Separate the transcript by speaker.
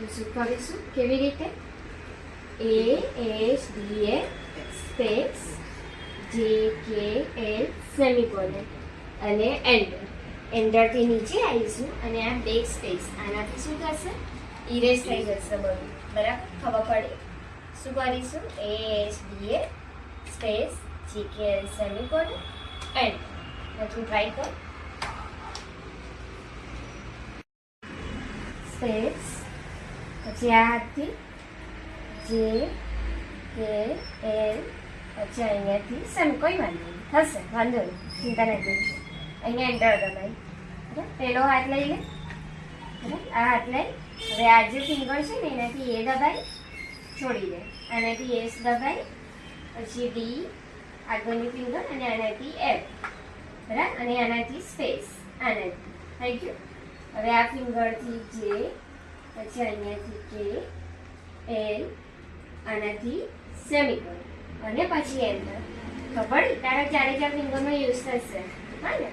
Speaker 1: તો શું કરીશું કેવી રીતે ASDA સ્પેસ JKL સેમિકોલન અને એન્ટર થી નીચે આવીશું અને આ બેક સ્પેસ આનાથી શું થશે ઇરેઝ થઈ જશે બધું બરાબર ખબર પડી શું કરીશું ASDA space JKL semicolon enter પછી ટ્રાય કર સ્પેસ પછી આ હાથથી JKL પછી અહીંયાથી સેમ કોઈ વાંધો નહીં થશે વાંધો નહીં ચિંતા નથી અહીંયા એન્ટર દબાઈ બરાબર પહેલો હાથ લઈ લે બરાબર આ હાથ લઈ હવે આ જે ફિંગર છે ને એનાથી A દબાઈ છોડી દે આનાથી S દબાઈ પછી D આગળની ફિંગર અને આનાથી F બરાબર અને આનાથી સ્પેસ આનાથી થઈ ગયું હવે આ ફિંગરથી J પછી અહીંયાથી K L આનાથી સેમિકોલન અને પછી એન્ટર ખબર તારા ચારે ચાર ફિંગરનો યુઝ થશે હા ને